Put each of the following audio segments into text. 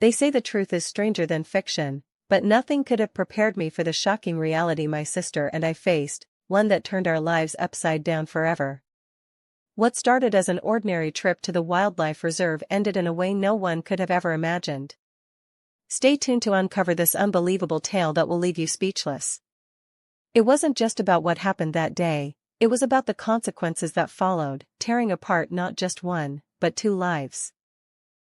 They say the truth is stranger than fiction, but nothing could have prepared me for the shocking reality my sister and I faced, one that turned our lives upside down forever. What started as an ordinary trip to the wildlife reserve ended in a way no one could have ever imagined. Stay tuned to uncover this unbelievable tale that will leave you speechless. It wasn't just about what happened that day, it was about the consequences that followed, tearing apart not just one, but two lives.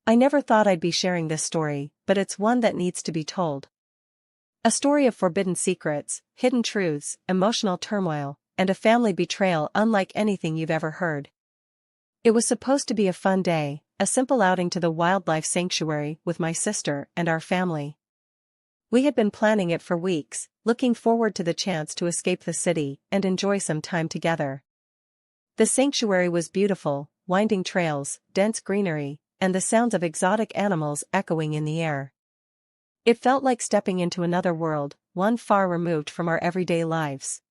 I never thought I'd be sharing this story, but it's one that needs to be told. A story of forbidden secrets, hidden truths, emotional turmoil, and a family betrayal unlike anything you've ever heard. It was supposed to be a fun day, a simple outing to the wildlife sanctuary with my sister and our family. We had been planning it for weeks, looking forward to the chance to escape the city and enjoy some time together. The sanctuary was beautiful, winding trails, dense greenery, and the sounds of exotic animals echoing in the air. It felt like stepping into another world, one far removed from our everyday lives.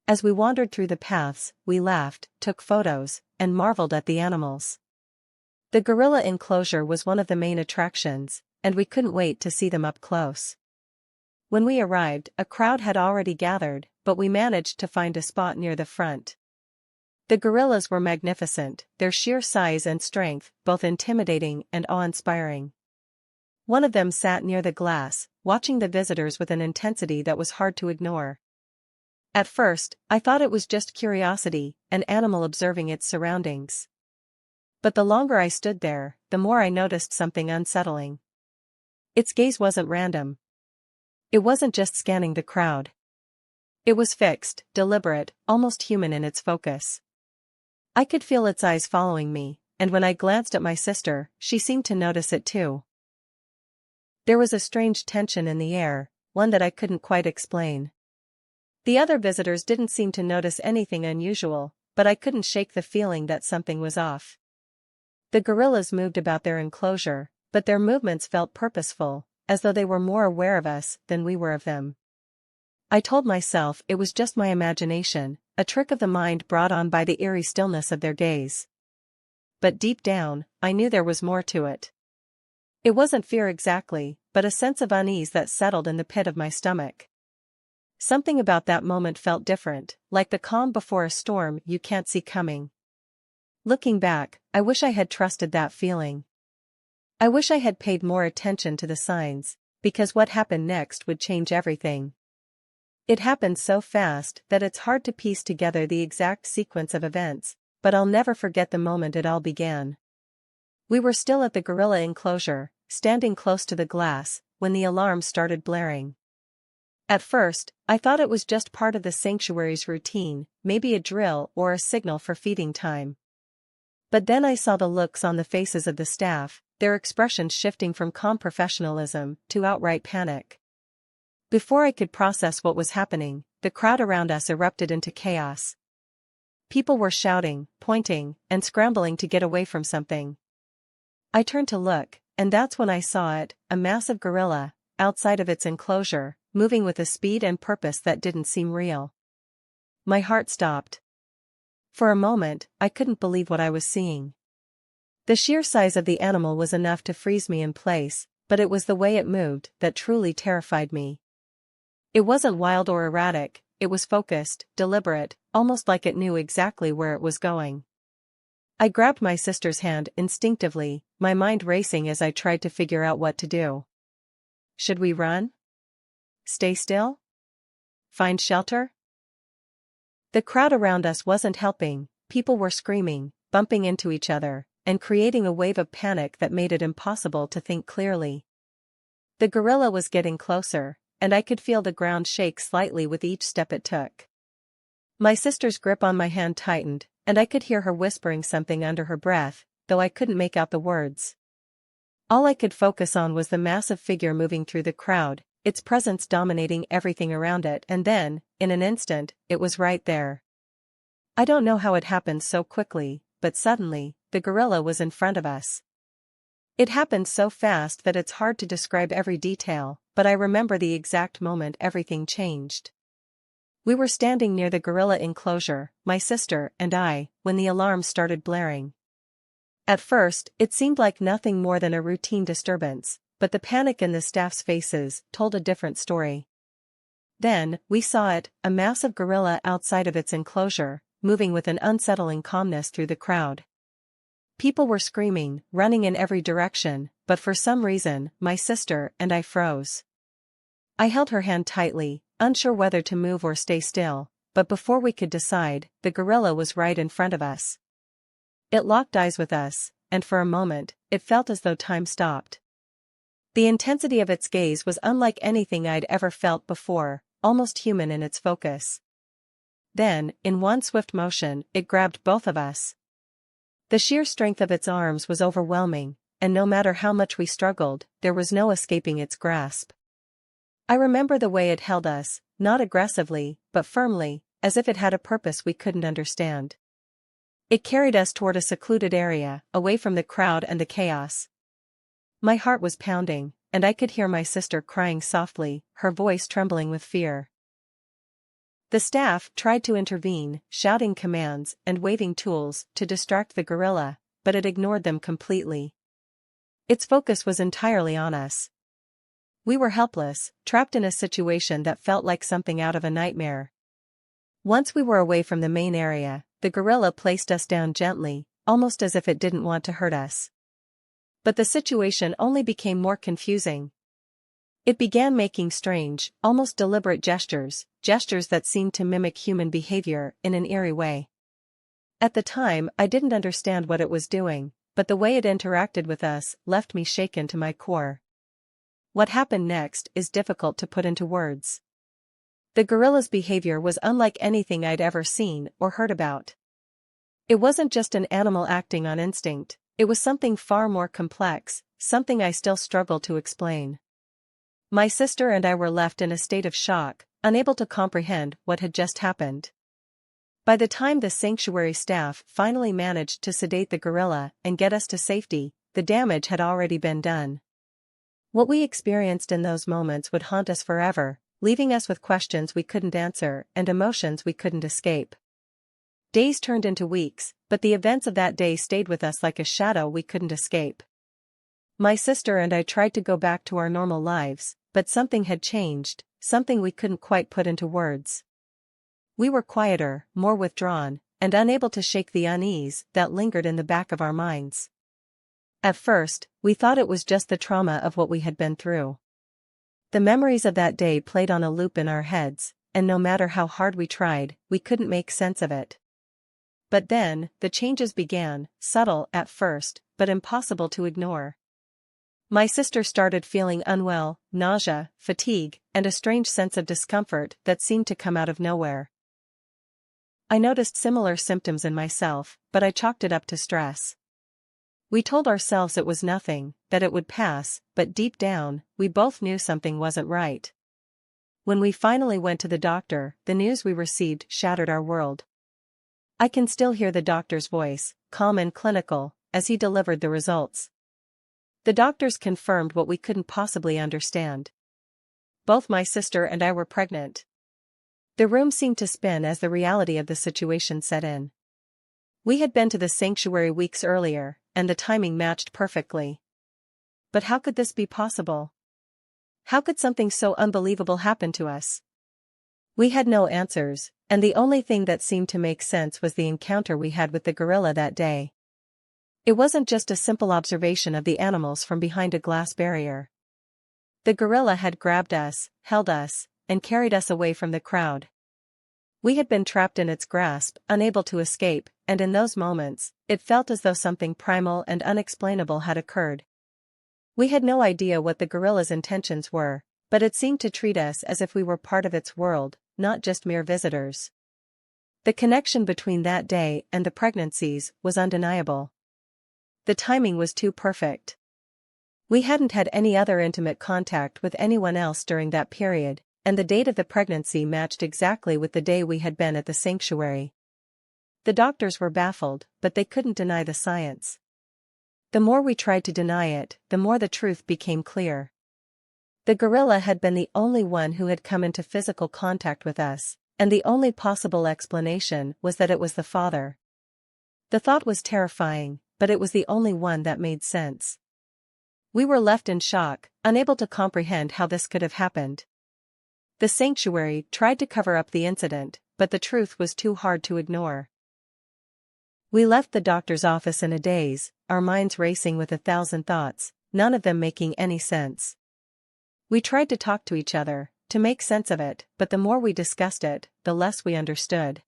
As we wandered through the paths, we laughed, took photos, and marveled at the animals. The gorilla enclosure was one of the main attractions, and we couldn't wait to see them up close. When we arrived, a crowd had already gathered, but we managed to find a spot near the front. The gorillas were magnificent, their sheer size and strength both intimidating and awe-inspiring. One of them sat near the glass, watching the visitors with an intensity that was hard to ignore. At first, I thought it was just curiosity, an animal observing its surroundings. But the longer I stood there, the more I noticed something unsettling. Its gaze wasn't random. It wasn't just scanning the crowd. It was fixed, deliberate, almost human in its focus. I could feel its eyes following me, and when I glanced at my sister, she seemed to notice it too. There was a strange tension in the air, one that I couldn't quite explain. The other visitors didn't seem to notice anything unusual, but I couldn't shake the feeling that something was off. The gorillas moved about their enclosure, but their movements felt purposeful, as though they were more aware of us than we were of them. I told myself it was just my imagination, a trick of the mind brought on by the eerie stillness of their gaze. But deep down, I knew there was more to it. It wasn't fear exactly, but a sense of unease that settled in the pit of my stomach. Something about that moment felt different, like the calm before a storm you can't see coming. Looking back, I wish I had trusted that feeling. I wish I had paid more attention to the signs, because what happened next would change everything. It happened so fast that it's hard to piece together the exact sequence of events, but I'll never forget the moment it all began. We were still at the gorilla enclosure, standing close to the glass, when the alarm started blaring. At first, I thought it was just part of the sanctuary's routine, maybe a drill or a signal for feeding time. But then I saw the looks on the faces of the staff, their expressions shifting from calm professionalism to outright panic. Before I could process what was happening, the crowd around us erupted into chaos. People were shouting, pointing, and scrambling to get away from something. I turned to look, and that's when I saw it, a massive gorilla, outside of its enclosure, moving with a speed and purpose that didn't seem real. My heart stopped. For a moment, I couldn't believe what I was seeing. The sheer size of the animal was enough to freeze me in place, but it was the way it moved that truly terrified me. It wasn't wild or erratic, it was focused, deliberate, almost like it knew exactly where it was going. I grabbed my sister's hand instinctively, my mind racing as I tried to figure out what to do. Should we run? Stay still? Find shelter? The crowd around us wasn't helping, people were screaming, bumping into each other, and creating a wave of panic that made it impossible to think clearly. The gorilla was getting closer, and I could feel the ground shake slightly with each step it took. My sister's grip on my hand tightened, and I could hear her whispering something under her breath, though I couldn't make out the words. All I could focus on was the massive figure moving through the crowd, its presence dominating everything around it, and then, in an instant, it was right there. I don't know how it happened so quickly, but suddenly, the gorilla was in front of us. It happened so fast that it's hard to describe every detail, but I remember the exact moment everything changed. We were standing near the gorilla enclosure, my sister and I, when the alarm started blaring. At first, it seemed like nothing more than a routine disturbance, but the panic in the staff's faces told a different story. Then, we saw it, a massive gorilla outside of its enclosure, moving with an unsettling calmness through the crowd. People were screaming, running in every direction, but for some reason, my sister and I froze. I held her hand tightly, unsure whether to move or stay still, but before we could decide, the gorilla was right in front of us. It locked eyes with us, and for a moment, it felt as though time stopped. The intensity of its gaze was unlike anything I'd ever felt before, almost human in its focus. Then, in one swift motion, it grabbed both of us. The sheer strength of its arms was overwhelming, and no matter how much we struggled, there was no escaping its grasp. I remember the way it held us, not aggressively, but firmly, as if it had a purpose we couldn't understand. It carried us toward a secluded area, away from the crowd and the chaos. My heart was pounding, and I could hear my sister crying softly, her voice trembling with fear. The staff tried to intervene, shouting commands and waving tools to distract the gorilla, but it ignored them completely. Its focus was entirely on us. We were helpless, trapped in a situation that felt like something out of a nightmare. Once we were away from the main area, the gorilla placed us down gently, almost as if it didn't want to hurt us. But the situation only became more confusing. It began making strange, almost deliberate gestures that seemed to mimic human behavior in an eerie way. At the time, I didn't understand what it was doing, but the way it interacted with us left me shaken to my core. What happened next is difficult to put into words. The gorilla's behavior was unlike anything I'd ever seen or heard about. It wasn't just an animal acting on instinct, it was something far more complex, something I still struggle to explain. My sister and I were left in a state of shock, unable to comprehend what had just happened. By the time the sanctuary staff finally managed to sedate the gorilla and get us to safety, the damage had already been done. What we experienced in those moments would haunt us forever, leaving us with questions we couldn't answer and emotions we couldn't escape. Days turned into weeks, but the events of that day stayed with us like a shadow we couldn't escape. My sister and I tried to go back to our normal lives, but something had changed, something we couldn't quite put into words. We were quieter, more withdrawn, and unable to shake the unease that lingered in the back of our minds. At first, we thought it was just the trauma of what we had been through. The memories of that day played on a loop in our heads, and no matter how hard we tried, we couldn't make sense of it. But then, the changes began, subtle at first, but impossible to ignore. My sister started feeling unwell, nausea, fatigue, and a strange sense of discomfort that seemed to come out of nowhere. I noticed similar symptoms in myself, but I chalked it up to stress. We told ourselves it was nothing, that it would pass, but deep down, we both knew something wasn't right. When we finally went to the doctor, the news we received shattered our world. I can still hear the doctor's voice, calm and clinical, as he delivered the results. The doctors confirmed what we couldn't possibly understand. Both my sister and I were pregnant. The room seemed to spin as the reality of the situation set in. We had been to the sanctuary weeks earlier, and the timing matched perfectly. But how could this be possible? How could something so unbelievable happen to us? We had no answers, and the only thing that seemed to make sense was the encounter we had with the gorilla that day. It wasn't just a simple observation of the animals from behind a glass barrier. The gorilla had grabbed us, held us, and carried us away from the crowd. We had been trapped in its grasp, unable to escape, and in those moments, it felt as though something primal and unexplainable had occurred. We had no idea what the gorilla's intentions were, but it seemed to treat us as if we were part of its world, not just mere visitors. The connection between that day and the pregnancies was undeniable. The timing was too perfect. We hadn't had any other intimate contact with anyone else during that period, and the date of the pregnancy matched exactly with the day we had been at the sanctuary. The doctors were baffled, but they couldn't deny the science. The more we tried to deny it, the more the truth became clear. The gorilla had been the only one who had come into physical contact with us, and the only possible explanation was that it was the father. The thought was terrifying, but it was the only one that made sense. We were left in shock, unable to comprehend how this could have happened. The sanctuary tried to cover up the incident, but the truth was too hard to ignore. We left the doctor's office in a daze, our minds racing with 1,000 thoughts, none of them making any sense. We tried to talk to each other, to make sense of it, but the more we discussed it, the less we understood.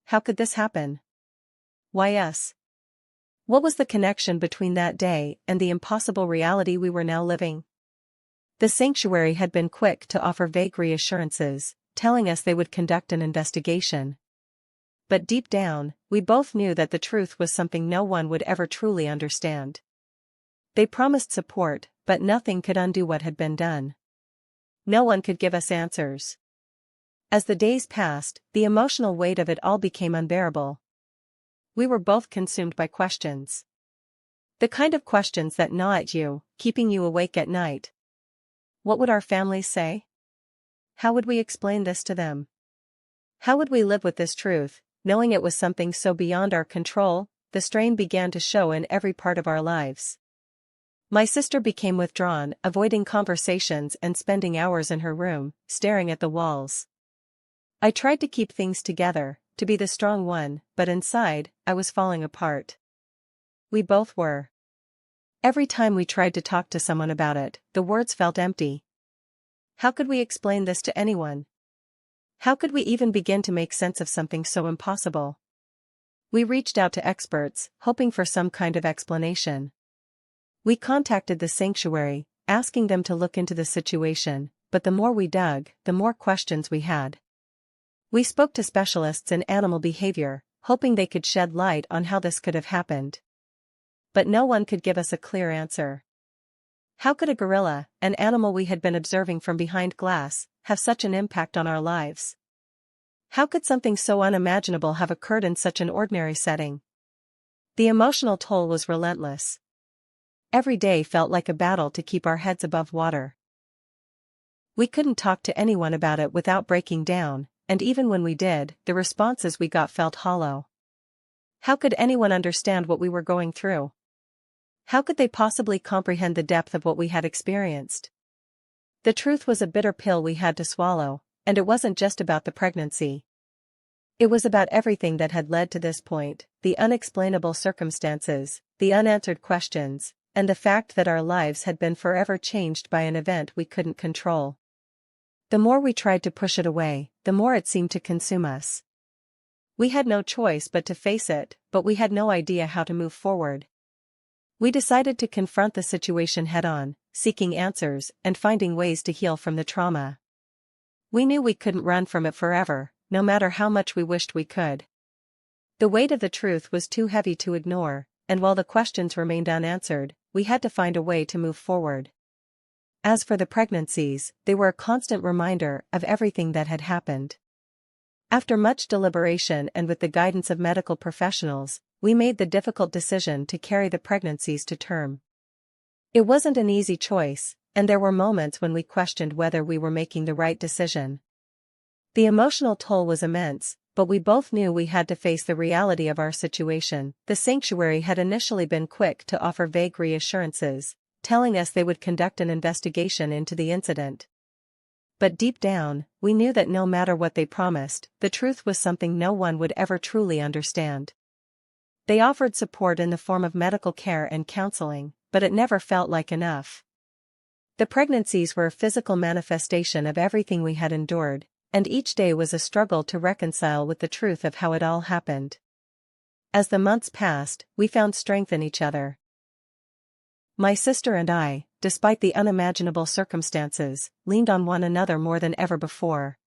How could this happen? Why us? What was the connection between that day and the impossible reality we were now living? The sanctuary had been quick to offer vague reassurances, telling us they would conduct an investigation. But deep down, we both knew that the truth was something no one would ever truly understand. They promised support, but nothing could undo what had been done. No one could give us answers. As the days passed, the emotional weight of it all became unbearable. We were both consumed by questions. The kind of questions that gnaw at you, keeping you awake at night. What would our families say? How would we explain this to them? How would we live with this truth, knowing it was something so beyond our control? The strain began to show in every part of our lives. My sister became withdrawn, avoiding conversations and spending hours in her room, staring at the walls. I tried to keep things together, to be the strong one, but inside, I was falling apart. We both were. Every time we tried to talk to someone about it, the words felt empty. How could we explain this to anyone? How could we even begin to make sense of something so impossible? We reached out to experts, hoping for some kind of explanation. We contacted the sanctuary, asking them to look into the situation, but the more we dug, the more questions we had. We spoke to specialists in animal behavior, hoping they could shed light on how this could have happened. But no one could give us a clear answer. How could a gorilla, an animal we had been observing from behind glass, have such an impact on our lives? How could something so unimaginable have occurred in such an ordinary setting? The emotional toll was relentless. Every day felt like a battle to keep our heads above water. We couldn't talk to anyone about it without breaking down, and even when we did, the responses we got felt hollow. How could anyone understand what we were going through? How could they possibly comprehend the depth of what we had experienced? The truth was a bitter pill we had to swallow, and it wasn't just about the pregnancy. It was about everything that had led to this point, the unexplainable circumstances, the unanswered questions, and the fact that our lives had been forever changed by an event we couldn't control. The more we tried to push it away, the more it seemed to consume us. We had no choice but to face it, but we had no idea how to move forward. We decided to confront the situation head-on, seeking answers and finding ways to heal from the trauma. We knew we couldn't run from it forever, no matter how much we wished we could. The weight of the truth was too heavy to ignore, and while the questions remained unanswered, we had to find a way to move forward. As for the pregnancies, they were a constant reminder of everything that had happened. After much deliberation and with the guidance of medical professionals, we made the difficult decision to carry the pregnancies to term. It wasn't an easy choice, and there were moments when we questioned whether we were making the right decision. The emotional toll was immense, but we both knew we had to face the reality of our situation. The sanctuary had initially been quick to offer vague reassurances, telling us they would conduct an investigation into the incident. But deep down, we knew that no matter what they promised, the truth was something no one would ever truly understand. They offered support in the form of medical care and counseling, but it never felt like enough. The pregnancies were a physical manifestation of everything we had endured, and each day was a struggle to reconcile with the truth of how it all happened. As the months passed, we found strength in each other. My sister and I, despite the unimaginable circumstances, leaned on one another more than ever before.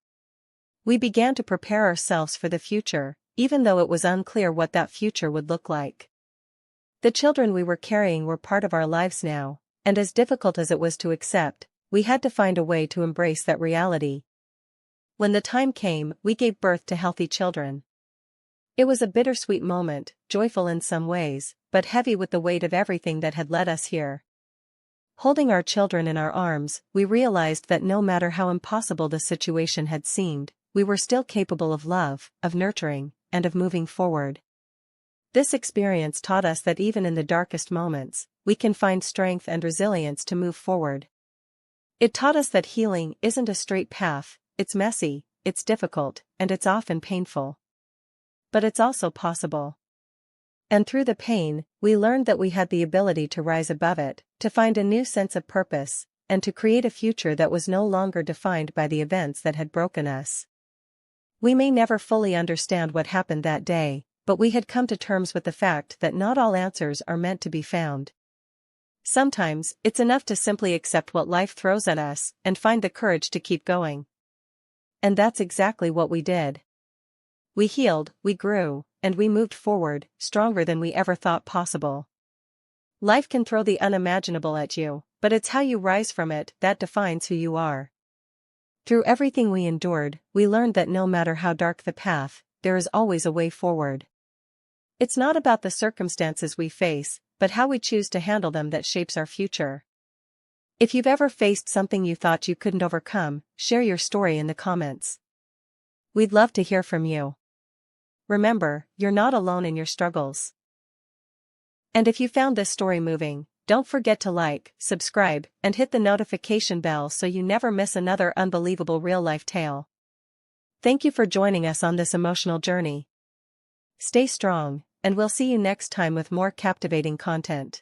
We began to prepare ourselves for the future, even though it was unclear what that future would look like. The children we were carrying were part of our lives now, and as difficult as it was to accept, we had to find a way to embrace that reality. When the time came, we gave birth to healthy children. It was a bittersweet moment, joyful in some ways, but heavy with the weight of everything that had led us here. Holding our children in our arms, we realized that no matter how impossible the situation had seemed, we were still capable of love, of nurturing, and of moving forward. This experience taught us that even in the darkest moments, we can find strength and resilience to move forward. It taught us that healing isn't a straight path, it's messy, it's difficult, and it's often painful. But it's also possible. And through the pain, we learned that we had the ability to rise above it, to find a new sense of purpose, and to create a future that was no longer defined by the events that had broken us. We may never fully understand what happened that day, but we had come to terms with the fact that not all answers are meant to be found. Sometimes, it's enough to simply accept what life throws at us and find the courage to keep going. And that's exactly what we did. We healed, we grew, and we moved forward, stronger than we ever thought possible. Life can throw the unimaginable at you, but it's how you rise from it that defines who you are. Through everything we endured, we learned that no matter how dark the path, there is always a way forward. It's not about the circumstances we face, but how we choose to handle them that shapes our future. If you've ever faced something you thought you couldn't overcome, share your story in the comments. We'd love to hear from you. Remember, you're not alone in your struggles. And if you found this story moving, don't forget to like, subscribe, and hit the notification bell so you never miss another unbelievable real-life tale. Thank you for joining us on this emotional journey. Stay strong, and we'll see you next time with more captivating content.